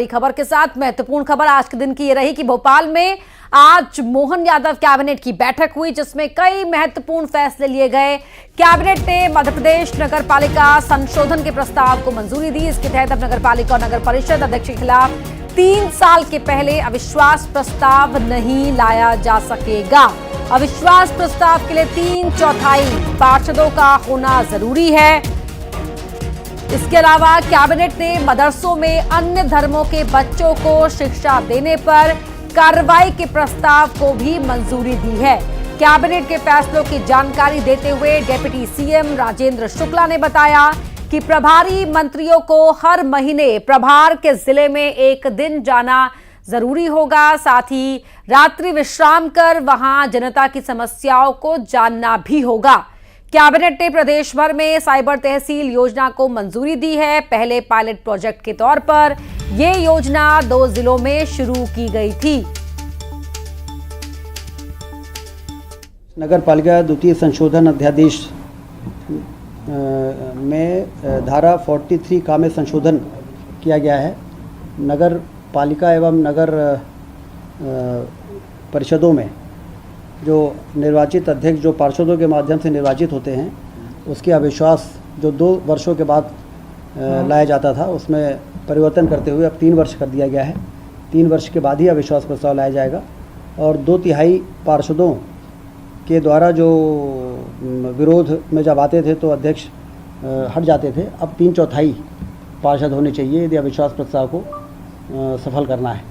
खबर के साथ महत्वपूर्ण खबर आज के दिन की ये रही कि भोपाल में आज मोहन यादव कैबिनेट की बैठक हुई, जिसमें कई महत्वपूर्ण फैसले लिए गए। कैबिनेट ने मध्य प्रदेश नगर पालिका संशोधन के प्रस्ताव को मंजूरी दी। इसके तहत अब नगर पालिका और नगर परिषद अध्यक्ष के खिलाफ 3 साल के पहले अविश्वास प्रस्ताव नहीं लाया जा सकेगा। अविश्वास प्रस्ताव के लिए 3/4 पार्षदों का होना जरूरी है। इसके अलावा कैबिनेट ने मदरसों में अन्य धर्मों के बच्चों को शिक्षा देने पर कार्रवाई के प्रस्ताव को भी मंजूरी दी है। कैबिनेट के फैसलों की जानकारी देते हुए डिप्टी सीएम राजेंद्र शुक्ला ने बताया कि प्रभारी मंत्रियों को हर महीने प्रभार के जिले में 1 दिन जाना जरूरी होगा। साथ ही रात्रि विश्राम कर वहां जनता की समस्याओं को जानना भी होगा। कैबिनेट ने प्रदेश भर में साइबर तहसील योजना को मंजूरी दी है। पहले पायलट प्रोजेक्ट के तौर पर यह योजना 2 जिलों में शुरू की गई थी। नगर पालिका द्वितीय संशोधन अध्यादेश में धारा 43 का में संशोधन किया गया है। नगर पालिका एवं नगर परिषदों में जो निर्वाचित अध्यक्ष जो पार्षदों के माध्यम से निर्वाचित होते हैं, उसके अविश्वास जो 2 वर्षों के बाद लाया जाता था, उसमें परिवर्तन करते हुए अब 3 वर्ष कर दिया गया है। 3 वर्ष के बाद ही अविश्वास प्रस्ताव लाया जाएगा और 2/3 पार्षदों के द्वारा जो विरोध में जब आते थे तो अध्यक्ष हट जाते थे। अब 3/4 पार्षद होने चाहिए यदि अविश्वास प्रस्ताव को सफल करना है।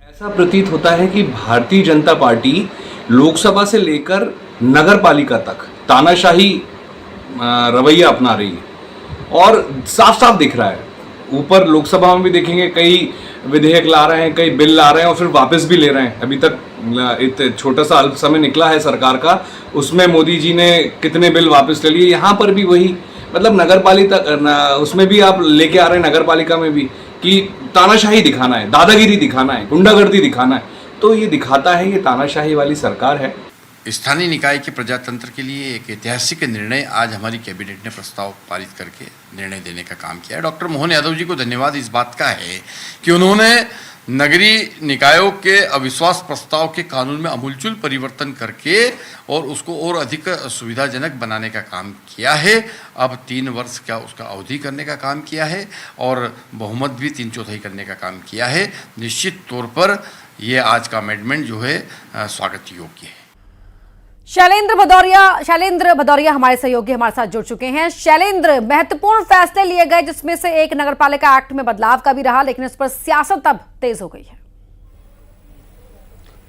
ऐसा प्रतीत होता है कि भारतीय जनता पार्टी लोकसभा से लेकर नगर पालिका तक तानाशाही रवैया अपना रही है और साफ साफ दिख रहा है। ऊपर लोकसभा में भी देखेंगे कई विधेयक ला रहे हैं, कई बिल ला रहे हैं और फिर वापस भी ले रहे हैं। अभी तक इतना छोटा सा अल्प समय निकला है सरकार का, उसमें मोदी जी ने कितने बिल वापस ले लिए। यहाँ पर भी वही, मतलब नगर पालिका उसमें भी आप लेके आ रहे हैं, नगर पालिका में भी, कि तानाशाही दिखाना है, दादागिरी दिखाना है, गुंडागर्दी दिखाना है। तो ये दिखाता है ये तानाशाही वाली सरकार है। स्थानीय निकाय के प्रजातंत्र के लिए एक ऐतिहासिक निर्णय आज हमारी कैबिनेट ने प्रस्ताव पारित करके निर्णय देने का काम किया है। डॉक्टर मोहन यादव जी को धन्यवाद इस बात का है कि उन्होंने नगरीय निकायों के अविश्वास प्रस्ताव के कानून में आमूलचूल परिवर्तन करके और उसको और अधिक सुविधाजनक बनाने का काम किया है। अब 3 वर्ष का उसका अवधि करने का काम किया है और बहुमत भी 3/4 करने का काम किया है। निश्चित तौर पर ये आज का अमेंडमेंट जो है स्वागत योग्य है। शैलेंद्र भदौरिया हमारे सहयोगी हमारे साथ जुड़ चुके हैं। शैलेंद्र, महत्वपूर्ण फैसले लिए गए जिसमें से एक नगरपालिका एक्ट में बदलाव का भी रहा, लेकिन इस पर सियासत अब तेज हो गई है।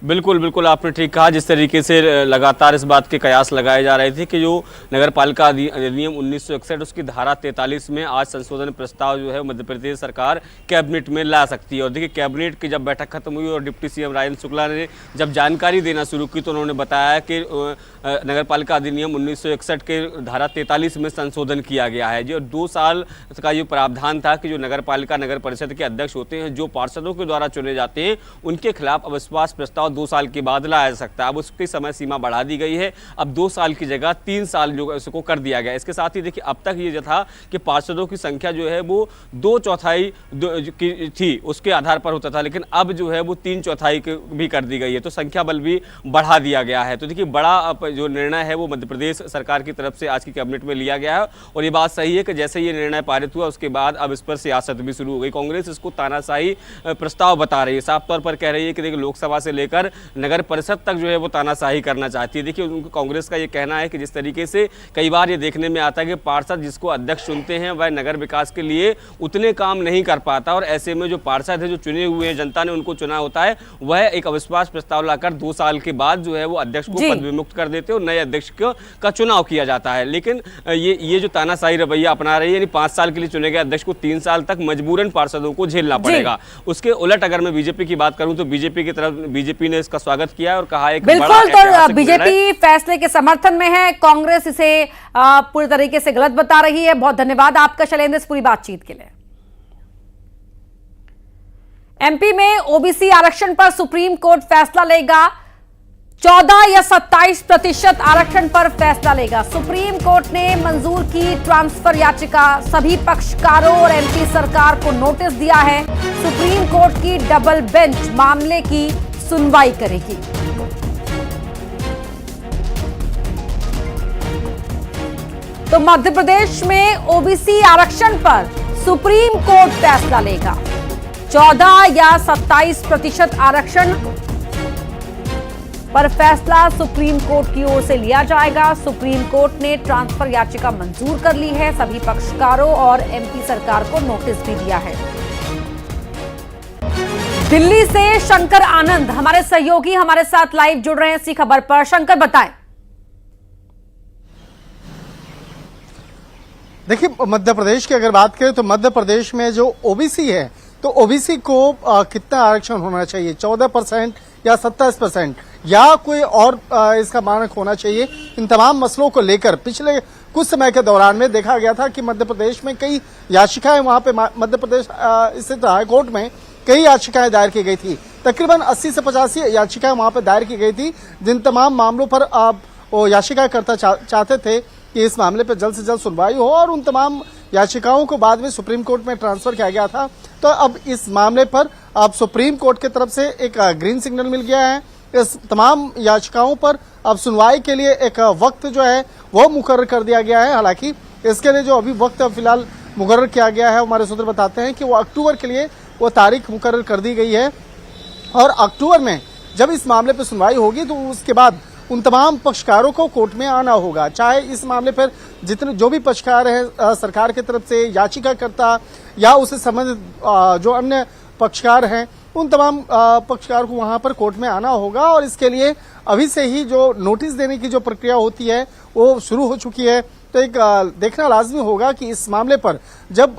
बिल्कुल आपने ठीक कहा। जिस तरीके से लगातार इस बात के कयास लगाए जा रहे थे कि जो नगर पालिका अधिनियम 1961 उसकी धारा 43 में आज संशोधन प्रस्ताव जो है मध्य प्रदेश सरकार कैबिनेट में ला सकती है। और देखिए, कैबिनेट की जब बैठक खत्म हुई और डिप्टी सीएम राजेंद्र शुक्ला ने जब जानकारी देना शुरू की तो उन्होंने बताया कि नगर पालिका अधिनियम 1961 के धारा 43 में संशोधन किया गया है। जो 2 साल का ये प्रावधान था कि जो नगर पालिका नगर परिषद के अध्यक्ष होते हैं, जो पार्षदों के द्वारा चुने जाते हैं, उनके खिलाफ अविश्वास प्रस्ताव 2 साल के बाद लाया जा सकता है। अब उसकी समय सीमा बढ़ा दी गई है। अब 2 साल की जगह 3 साल जो उसको कर दिया गया। इसके साथ ही देखिए, अब तक ये था कि पार्षदों की संख्या जो है वो 2/4 की थी, उसके आधार पर होता था, लेकिन अब जो है वो 3/4 भी कर दी गई है। तो संख्या बल भी बढ़ा दिया गया है। तो देखिए, बड़ा जो निर्णय है वो मध्य प्रदेश सरकार की तरफ से आज की कैबिनेट में लिया गया है। और ये बात सही है कि जैसे ये निर्णय पारित हुआ उसके बाद अब इस पर सियासत भी शुरू हो गई। कांग्रेस इसको तानाशाही प्रस्ताव बता रही है, साफ तौर पर कह रही है कि देखिए, लोकसभा से लेकर नगर परिषद तक जो है वो तानाशाही करना चाहती है। देखिए, उनको कांग्रेस का ये कहना है कि जिस तरीके से कई बार ये देखने में आता है कि पार्षद जिसको अध्यक्ष चुनते हैं वह नगर विकास के लिए उतने काम नहीं कर पाता, और ऐसे में जो पार्षद है, जो चुने हुए हैं, जनता ने उनको चुना होता है, वह एक अविश्वास प्रस्ताव लाकर 2 साल के बाद जो है वो अध्यक्ष को पद विमुक्त कर देते हैं और नए अध्यक्ष का चुनाव किया जाता है। लेकिन ये जो तानाशाही रवैया अपना रही है, यानी 5 साल के लिए चुने गए अध्यक्ष को 3 साल तक मजबूरन पार्षदों को झेलना पड़ेगा। उसके उलट अगर मैं बीजेपी की बात करूं तो बीजेपी ने इसका स्वागत किया और कहा है कि बिल्कुल, तो बीजेपी फैसले के समर्थन में है, कांग्रेस इसे पूरी तरीके से गलत बता रही है। बहुत धन्यवाद आपका शैलेंद्र इस पूरी बातचीत के लिए। एमपी में ओबीसी आरक्षण पर सुप्रीम कोर्ट फैसला लेगा। 14 या 27% आरक्षण पर फैसला लेगा। सुप्रीम कोर्ट ने मंजूर की ट्रांसफर याचिका। सभी पक्षकारों और एमपी सरकार को नोटिस दिया है। सुप्रीम कोर्ट की डबल बेंच मामले की सुनवाई करेगी। तो मध्य प्रदेश में ओबीसी आरक्षण पर सुप्रीम कोर्ट फैसला लेगा। 14 या 27% आरक्षण पर फैसला सुप्रीम कोर्ट की ओर से लिया जाएगा। सुप्रीम कोर्ट ने ट्रांसफर याचिका मंजूर कर ली है। सभी पक्षकारों और एमपी सरकार को नोटिस भी दिया है। दिल्ली से शंकर आनंद हमारे सहयोगी हमारे साथ लाइव जुड़ रहे हैं इसी खबर पर। शंकर, बताएं। देखिए, मध्य प्रदेश की अगर बात करें तो मध्य प्रदेश में जो ओबीसी है तो ओबीसी को कितना आरक्षण होना चाहिए, 14% या 27% या कोई और इसका मानक होना चाहिए। इन तमाम मसलों को लेकर पिछले कुछ समय के दौरान में देखा गया था कि मध्य प्रदेश में कई याचिकाएं वहां पे मध्य प्रदेश स्थित हाईकोर्ट में कई याचिकाएं दायर की गई थी। तकरीबन 80 से 85 याचिकाएं वहां पर दायर की गई थी, जिन तमाम मामलों पर वो याचिकाकर्ता चाहते थे कि इस मामले पर जल्द से जल्द सुनवाई हो और उन तमाम याचिकाओं को बाद में सुप्रीम कोर्ट में ट्रांसफर किया गया था। तो अब इस मामले पर अब सुप्रीम कोर्ट की तरफ से एक ग्रीन सिग्नल मिल गया है। इस तमाम याचिकाओं पर अब सुनवाई के लिए एक वक्त जो है वो मुकर्रर कर दिया गया है। हालांकि इसके लिए जो अभी वक्त फिलहाल मुकर्रर किया गया है, हमारे सूत्र बताते हैं कि वो अक्टूबर के लिए वो तारीख मुकर्रर कर दी गई है और अक्टूबर में जब इस मामले पर सुनवाई होगी तो उसके बाद उन तमाम पक्षकारों को कोर्ट में आना होगा। चाहे इस मामले पर जितने जो भी पक्षकार हैं सरकार की तरफ से, याचिकाकर्ता या उससे संबंधित जो अन्य पक्षकार हैं, उन तमाम पक्षकार को वहां पर कोर्ट में आना होगा और इसके लिए अभी से ही जो नोटिस देने की जो प्रक्रिया होती है वो शुरू हो चुकी है। तो एक देखना लाजमी होगा कि इस मामले पर जब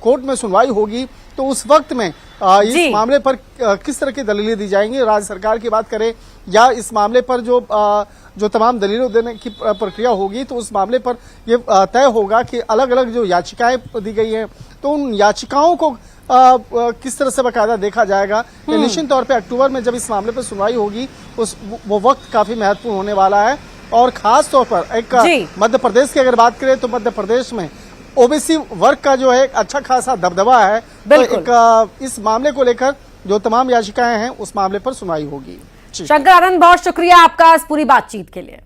कोर्ट में सुनवाई होगी तो उस वक्त में इस मामले पर किस तरह की दलीलें दी जाएंगी। राज्य सरकार की बात करें या इस मामले पर जो तमाम दलीलें देने की प्रक्रिया होगी तो उस मामले पर ये तय होगा कि अलग अलग जो याचिकाएं दी गई हैं तो उन याचिकाओं को किस तरह से बाकायदा देखा जाएगा। निश्चित तौर पे अक्टूबर में जब इस मामले पर सुनवाई होगी वो वक्त काफी महत्वपूर्ण होने वाला है और खास तौर पर एक मध्य प्रदेश की अगर बात करें तो मध्य प्रदेश में ओबीसी वर्ग का जो है अच्छा खासा दबदबा है। तो एक इस मामले को लेकर जो तमाम याचिकाएं हैं उस मामले पर सुनवाई होगी। शंकर आनंद, बहुत शुक्रिया आपका इस पूरी बातचीत के लिए।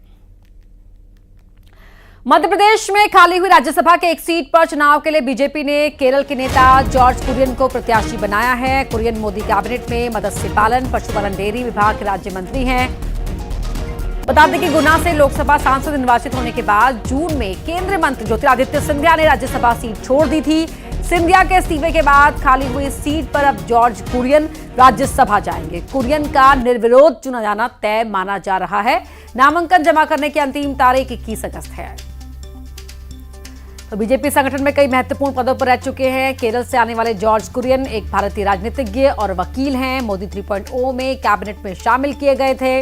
मध्य प्रदेश में खाली हुई राज्यसभा के एक सीट पर चुनाव के लिए बीजेपी ने केरल के नेता जॉर्ज कुरियन को प्रत्याशी बनाया है। कुरियन मोदी कैबिनेट में मत्स्य पालन, पशुपालन, डेयरी विभाग के राज्य मंत्री हैं। बता दें कि गुना से लोकसभा सांसद निर्वाचित होने के बाद जून में केंद्रीय मंत्री ज्योतिरादित्य सिंधिया ने राज्यसभा सीट छोड़ दी थी। सिंधिया के इस्तीफे के बाद खाली हुई सीट पर अब जॉर्ज कुरियन राज्यसभा जाएंगे। कुरियन का निर्विरोध चुना जाना तय माना जा रहा है। नामांकन जमा करने की अंतिम तारीख 21 अगस्त है। तो बीजेपी संगठन में कई महत्वपूर्ण पदों पर रह चुके हैं। केरल से आने वाले जॉर्ज कुरियन एक भारतीय राजनीतिज्ञ और वकील हैं। मोदी 3.0 में कैबिनेट में शामिल किए गए थे।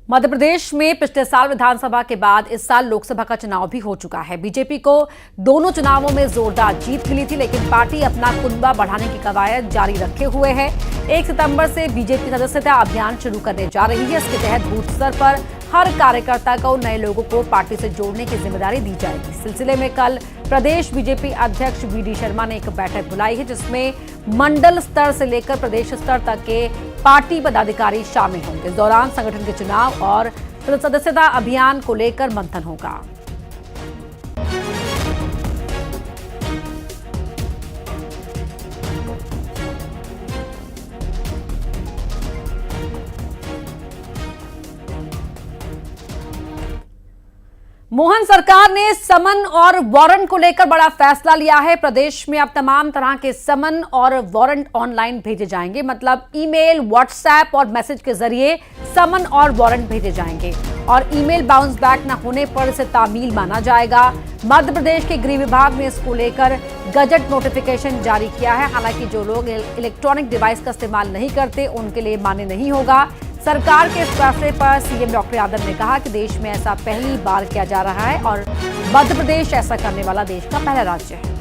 मध्य प्रदेश में पिछले साल विधानसभा के बाद इस साल लोकसभा का चुनाव भी हो चुका है। बीजेपी को दोनों चुनावों में जोरदार जीत मिली थी, लेकिन पार्टी अपना कुनबा बढ़ाने की कवायद जारी रखे हुए है। 1 सितंबर से बीजेपी सदस्यता अभियान शुरू करने जा रही है। इसके तहत बूथ स्तर पर हर कार्यकर्ता को नए लोगों को पार्टी से जोड़ने की जिम्मेदारी दी जाएगी। इस सिलसिले में कल प्रदेश बीजेपी अध्यक्ष वीडी शर्मा ने एक बैठक बुलाई है, जिसमें मंडल स्तर से लेकर प्रदेश स्तर तक के पार्टी पदाधिकारी शामिल होंगे। इस दौरान संगठन के चुनाव और सदस्यता अभियान को लेकर मंथन होगा। मोहन सरकार ने समन और वारंट को लेकर बड़ा फैसला लिया है। प्रदेश में अब तमाम तरह के समन और वारंट ऑनलाइन भेजे जाएंगे, मतलब ईमेल, व्हाट्सएप और मैसेज के जरिए समन और वारंट भेजे जाएंगे और ईमेल बाउंस बैक न होने पर इसे तामील माना जाएगा। मध्य प्रदेश के गृह विभाग ने इसको लेकर गजट नोटिफिकेशन जारी किया है। हालांकि जो लोग इलेक्ट्रॉनिक डिवाइस का इस्तेमाल नहीं करते उनके लिए मान्य नहीं होगा। सरकार के इस फैसले पर सीएम डॉक्टर यादव ने कहा कि देश में ऐसा पहली बार किया जा रहा है और मध्य प्रदेश ऐसा करने वाला देश का पहला राज्य है।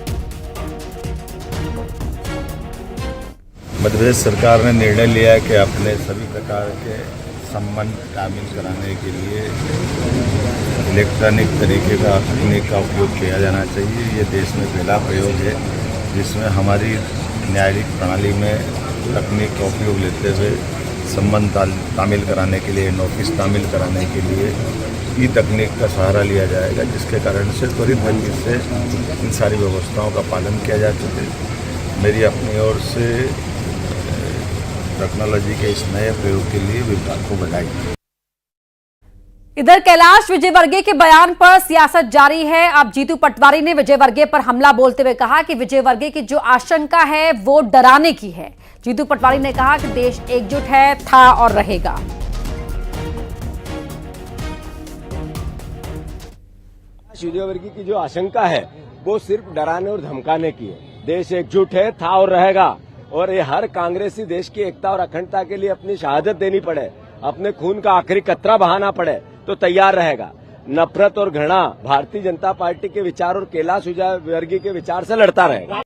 मध्य प्रदेश सरकार ने निर्णय लिया है कि अपने सभी प्रकार के संबंध तामील कराने के लिए इलेक्ट्रॉनिक तरीके का तकनीक का उपयोग किया जाना चाहिए। ये देश में पहला प्रयोग है जिसमें हमारी न्यायिक प्रणाली में तकनीक का उपयोग लेते हुए संबंध तामील कराने के लिए, नोटिस तामील कराने के लिए ई तकनीक का सहारा लिया जाएगा, जिसके कारण से त्वरित गति से इन सारी व्यवस्थाओं का पालन किया जा सके। मेरी अपनी ओर से टेक्नोलॉजी के इस नए प्रयोग के लिए विभाग को बधाई। इधर कैलाश विजयवर्गीय के बयान पर सियासत जारी है। अब जीतू पटवारी ने विजयवर्गीय पर हमला बोलते हुए कहा कि विजयवर्गीय की जो आशंका है वो डराने की है। जीतू पटवारी ने कहा कि देश एकजुट है, था और रहेगा। विजयवर्गीय की जो आशंका है वो सिर्फ डराने और धमकाने की है। देश एकजुट है, था और रहेगा। और ये हर कांग्रेसी देश की एकता और अखंडता के लिए अपनी शहादत देनी पड़े, अपने खून का आखिरी कतरा बहाना पड़े तो तैयार रहेगा। नफरत और घृणा भारतीय जनता पार्टी के विचार और कैलाश विजयवर्गीय के विचार से लड़ता रहेगा।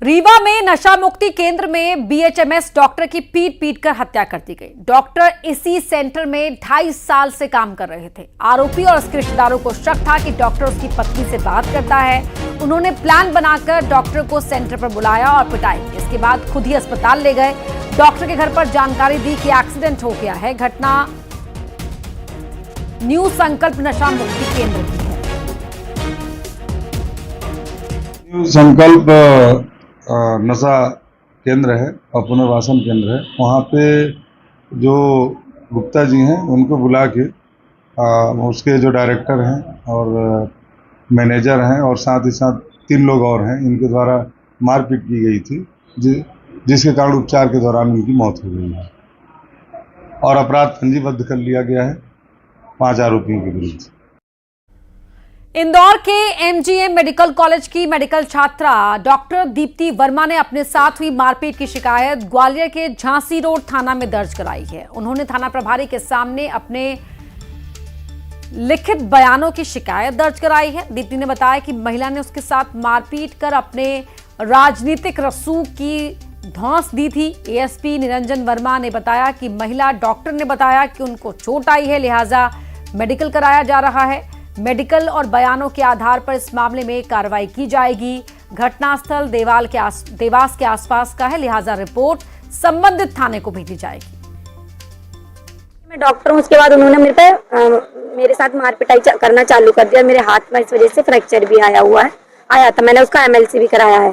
रीवा में नशा मुक्ति केंद्र में बीएचएमएस डॉक्टर की पीट कर हत्या कर दी गई। डॉक्टर इसी सेंटर में 2.5 साल से काम कर रहे थे। आरोपी और उसके रिश्तेदारों को शक था कि डॉक्टर उसकी पत्नी से बात करता है। उन्होंने प्लान बनाकर डॉक्टर को सेंटर पर बुलाया और पिटाई। इसके बाद खुद ही अस्पताल ले गए। डॉक्टर के घर पर जानकारी दी कि एक्सीडेंट हो गया है। घटना न्यू संकल्प नशा मुक्ति केंद्र की है। न्यू संकल्प नशा केंद्र है और पुनर्वासन केंद्र है। वहाँ पे जो गुप्ता जी हैं उनको बुला के उसके जो डायरेक्टर हैं और मैनेजर हैं और साथ ही साथ 3 लोग और हैं, इनके द्वारा मारपीट की गई थी, जिसके कारण उपचार के दौरान उनकी मौत हो गई है और अपराध पंजीबद्ध कर लिया गया है 5 आरोपियों के विरुद्ध। इंदौर के एमजीएम मेडिकल कॉलेज की मेडिकल छात्रा डॉक्टर दीप्ति वर्मा ने अपने साथ हुई मारपीट की शिकायत ग्वालियर के झांसी रोड थाना में दर्ज कराई है। उन्होंने थाना प्रभारी के सामने अपने लिखित बयानों की शिकायत दर्ज कराई है। दीप्ति ने बताया कि महिला ने उसके साथ मारपीट कर अपने राजनीतिक रसूख की धौंस दी थी। एएसपी निरंजन वर्मा ने बताया कि महिला डॉक्टर ने बताया कि उनको चोट आई है, लिहाजा मेडिकल कराया जा रहा है। मेडिकल और बयानों के आधार पर इस मामले में कार्रवाई की जाएगी। घटनास्थल देवास के आसपास का है, लिहाजा रिपोर्ट संबंधित थाने को भेजी जाएगी। मैं डॉक्टर हूँ, उसके बाद उन्होंने मेरे साथ मारपिटाई करना चालू कर दिया। मेरे हाथ में इस वजह से फ्रैक्चर भी आया था। मैंने उसका एमएलसी भी कराया है।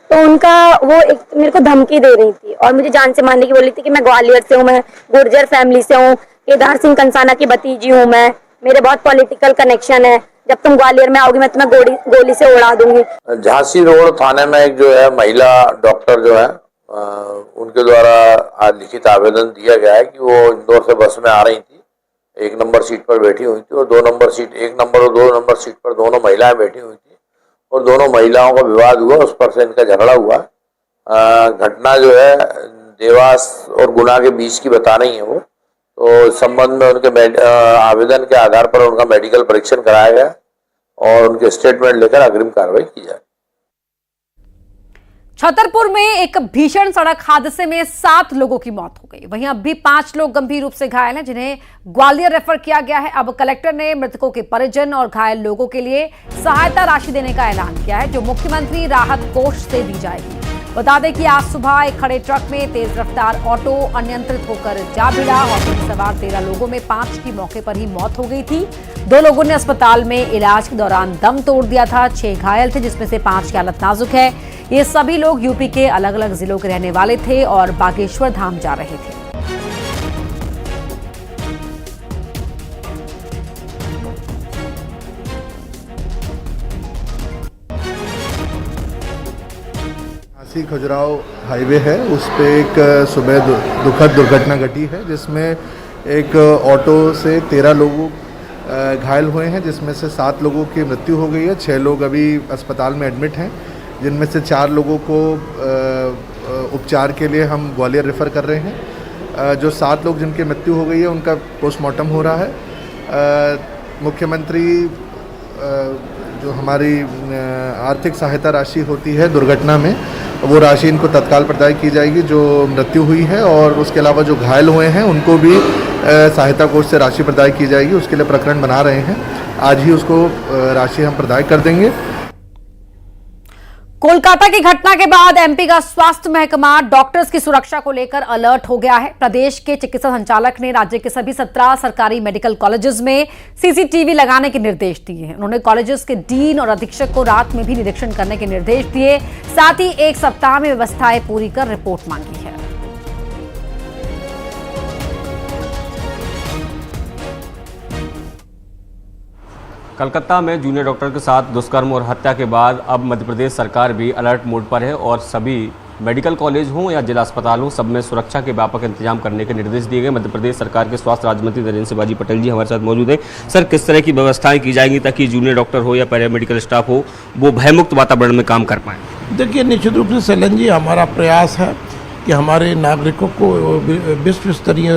तो उनका वो एक मेरे को धमकी दे रही थी और मुझे जान से मारने की बोली थी कि मैं ग्वालियर से हूँ, मैं गुर्जर फैमिली से हूँ, केदार सिंह कंसाना की भतीजी हूँ, मैं मेरे बहुत पॉलिटिकल कनेक्शन है, जब तुम ग्वालियर में आओगी मैं तुम्हें गोली से उड़ा दूंगी। झांसी रोड थाने में एक जो है महिला डॉक्टर जो है उनके द्वारा आज लिखित आवेदन दिया गया है कि वो इंदौर से बस में आ रही थी, 1 नंबर सीट पर बैठी हुई थी और 2 नंबर सीट 1 नंबर और 2 नंबर सीट पर दोनों महिलाएं बैठी हुई थी और दोनों महिलाओं का विवाद हुआ, उस पर से इनका झगड़ा हुआ। घटना जो है देवास और गुना के बीच की बता रही है वो। तो इस संबंध में उनके आवेदन के आधार पर उनका मेडिकल परीक्षण कराया गया और उनके स्टेटमेंट लेकर अग्रिम कार्रवाई की जाए। छतरपुर में एक भीषण सड़क हादसे में 7 लोगों की मौत हो गई। वहीं अब भी 5 लोग गंभीर रूप से घायल हैं, जिन्हें ग्वालियर रेफर किया गया है। अब कलेक्टर ने मृतकों के परिजन और घायल लोगों के लिए सहायता राशि देने का ऐलान किया है, जो मुख्यमंत्री राहत कोष से दी जाएगी। बता दें कि आज सुबह एक खड़े ट्रक में तेज रफ्तार ऑटो अनियंत्रित होकर जा भिड़ा। ऑटो में सवार 13 लोगों में 5 की मौके पर ही मौत हो गई थी। 2 लोगों ने अस्पताल में इलाज के दौरान दम तोड़ दिया था। 6 घायल थे, जिसमें से 5 की हालत नाजुक है। ये सभी लोग यूपी के अलग अलग जिलों के रहने वाले थे और बागेश्वर धाम जा रहे थे। खजुराहो हाईवे है, उस पे एक सुबह दुखद दुर्घटना घटी है, जिसमें एक ऑटो से 13 लोग घायल हुए हैं, जिसमें से 7 लोगों की मृत्यु हो गई है। 6 लोग अभी अस्पताल में एडमिट हैं, जिनमें से 4 लोगों को उपचार के लिए हम ग्वालियर रेफ़र कर रहे हैं। जो 7 लोग जिनकी मृत्यु हो गई है उनका पोस्टमार्टम हो रहा है। मुख्यमंत्री जो हमारी आर्थिक सहायता राशि होती है दुर्घटना में, वो राशि इनको तत्काल प्रदान की जाएगी जो मृत्यु हुई है, और उसके अलावा जो घायल हुए हैं उनको भी सहायता कोष से राशि प्रदान की जाएगी। उसके लिए प्रकरण बना रहे हैं, आज ही उसको राशि हम प्रदान कर देंगे। कोलकाता की घटना के बाद एमपी का स्वास्थ्य महकमा डॉक्टर्स की सुरक्षा को लेकर अलर्ट हो गया है। प्रदेश के चिकित्सा संचालक ने राज्य के सभी 17 सरकारी मेडिकल कॉलेजेस में सीसीटीवी लगाने के निर्देश दिए हैं। उन्होंने कॉलेजेस के डीन और अधीक्षक को रात में भी निरीक्षण करने के निर्देश दिए, साथ ही 1 सप्ताह में व्यवस्थाएं पूरी कर रिपोर्ट मांगी है। कलकत्ता में जूनियर डॉक्टर के साथ दुष्कर्म और हत्या के बाद अब मध्य प्रदेश सरकार भी अलर्ट मोड पर है और सभी मेडिकल कॉलेज हों या जिला अस्पताल हों, सब में सुरक्षा के व्यापक इंतजाम करने के निर्देश दिए गए। मध्य प्रदेश सरकार के स्वास्थ्य राज्य मंत्री नरेंद्र सिंह बाजी पटेल जी हमारे साथ मौजूद हैं। सर, किस तरह की व्यवस्थाएं की जाएंगी ताकि जूनियर डॉक्टर हो या पैरामेडिकल स्टाफ हो वो भयमुक्त वातावरण में काम कर पाएँ? देखिए, निश्चित रूप से सैलन जी, हमारा प्रयास है कि हमारे नागरिकों को विश्व स्तरीय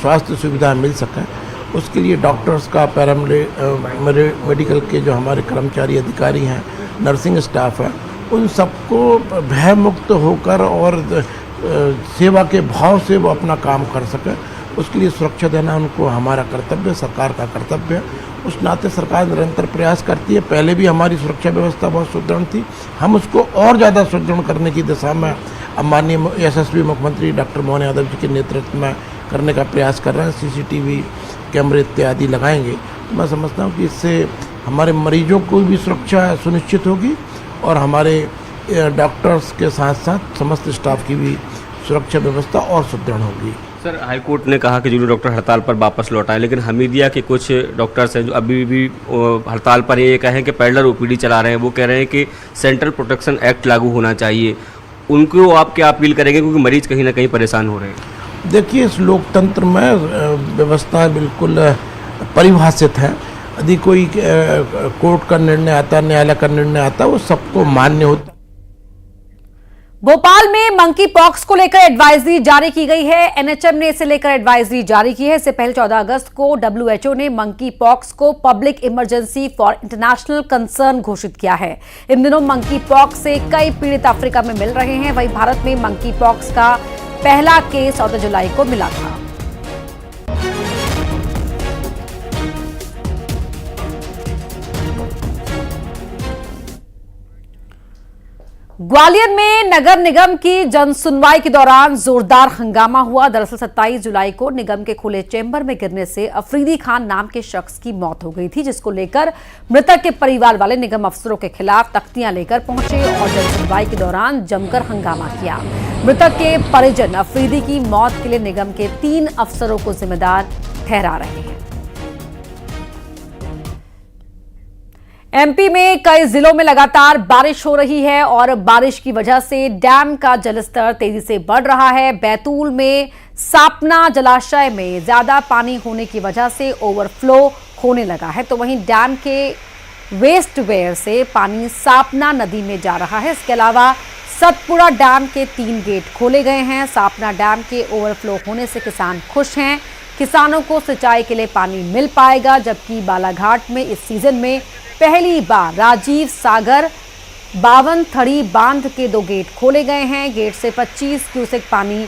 स्वास्थ्य सुविधा मिल सके। उसके लिए डॉक्टर्स का, मेडिकल के जो हमारे कर्मचारी अधिकारी हैं, नर्सिंग स्टाफ है, उन सबको भय मुक्त होकर और सेवा के भाव से वो अपना काम कर सके, उसके लिए सुरक्षा देना उनको हमारा कर्तव्य, सरकार का कर्तव्य है। उस नाते सरकार निरंतर प्रयास करती है। पहले भी हमारी सुरक्षा व्यवस्था बहुत सुदृढ़ थी, हम उसको और ज़्यादा सुदृढ़ करने की दिशा में माननीय यशस्वी मुख्यमंत्री डॉक्टर मोहन यादव जी के नेतृत्व में करने का प्रयास कर रहे हैं। सीसीटीवी कैमरे इत्यादि लगाएंगे। तो मैं समझता हूँ कि इससे हमारे मरीजों को भी सुरक्षा सुनिश्चित होगी और हमारे डॉक्टर्स के साथ साथ समस्त स्टाफ की भी सुरक्षा व्यवस्था और सुदृढ़ होगी। सर, हाईकोर्ट ने कहा कि जूनियर डॉक्टर हड़ताल पर वापस लौट आए, लेकिन हमीदिया के कुछ डॉक्टर्स हैं जो अभी भी हड़ताल पर ये कहें कि पैरेलल ओपीडी चला रहे हैं। वो कह रहे हैं कि सेंट्रल प्रोटेक्शन एक्ट लागू होना चाहिए। उनको आप क्या अपील करेंगे, क्योंकि मरीज कहीं ना कहीं परेशान हो रहे हैं? देखिए, इस लोकतंत्र में व्यवस्था बिल्कुल परिभाषित है। यदि कोई कोर्ट का निर्णय आता, न्यायालय का निर्णय आता, वो सबको मान्य होता। भोपाल में मंकी पॉक्स को लेकर एडवाइजरी जारी की गई है। एनएचएम ने इसे लेकर एडवाइजरी जारी की है। इससे पहले 14 अगस्त को डब्ल्यूएचओ ने मंकी पॉक्स को public emergency for international concern घोषित किया है। इन दिनों मंकी पॉक्स से कई पीड़ित अफ्रीका में मिल रहे हैं। वहीं भारत में मंकी पॉक्स का पहला केस 14 जुलाई को मिला था। ग्वालियर में नगर निगम की जनसुनवाई के दौरान जोरदार हंगामा हुआ। दरअसल 27 जुलाई को निगम के खुले चेंबर में गिरने से अफरीदी खान नाम के शख्स की मौत हो गई थी, जिसको लेकर मृतक के परिवार वाले निगम अफसरों के खिलाफ तख्तियां लेकर पहुंचे और जनसुनवाई के दौरान जमकर हंगामा किया। मृतक के परिजन अफरीदी की मौत के लिए निगम के 3 अफसरों को जिम्मेदार ठहरा रहे हैं। एमपी में कई जिलों में लगातार बारिश हो रही है और बारिश की वजह से डैम का जलस्तर तेजी से बढ़ रहा है। बैतूल में सापना जलाशय में ज्यादा पानी होने की वजह से ओवरफ्लो होने लगा है, तो वहीं डैम के वेस्टवेयर से पानी सापना नदी में जा रहा है। इसके अलावा सतपुड़ा डैम के 3 गेट खोले गए हैं। सापना डैम के ओवरफ्लो होने से किसान खुश हैं। किसानों को सिंचाई के लिए पानी मिल पाएगा, जबकि बालाघाट में इस सीजन में पहली बार राजीव सागर 52 थड़ी बांध के 2 गेट खोले गए हैं। गेट से 25 क्यूसेक पानी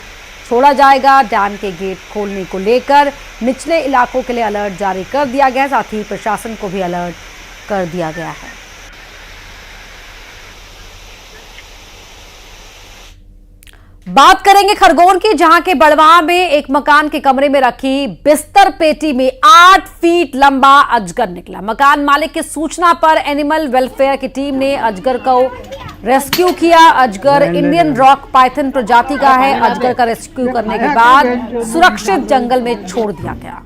छोड़ा जाएगा। डैम के गेट खोलने को लेकर निचले इलाकों के लिए अलर्ट जारी कर दिया गया है, साथ ही प्रशासन को भी अलर्ट कर दिया गया है। बात करेंगे खरगोन की, जहां के बड़वा में एक मकान के कमरे में रखी बिस्तर पेटी में 8 फीट लंबा अजगर निकला। मकान मालिक की सूचना पर एनिमल वेलफेयर की टीम ने अजगर को रेस्क्यू किया। अजगर इंडियन रॉक पाइथन प्रजाति का है। अजगर का रेस्क्यू करने के बाद सुरक्षित जंगल में छोड़ दिया गया।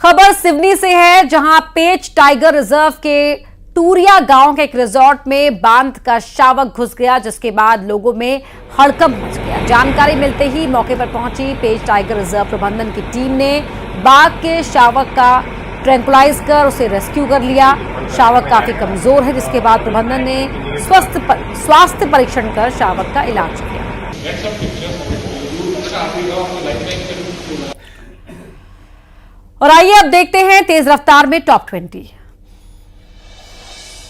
खबर सिवनी से है, जहां पेच टाइगर रिजर्व के टूरिया गांव के एक रिजॉर्ट में बांध का शावक घुस गया, जिसके बाद लोगों में हड़कंप मच गया। जानकारी मिलते ही मौके पर पहुंची पेच टाइगर रिजर्व प्रबंधन की टीम ने बाघ के शावक का ट्रैंकुलाइज कर उसे रेस्क्यू कर लिया। शावक काफी कमजोर है, जिसके बाद प्रबंधन ने स्वास्थ्य परीक्षण कर शावक का इलाज किया। और आइए अब देखते हैं तेज रफ्तार में टॉप 20।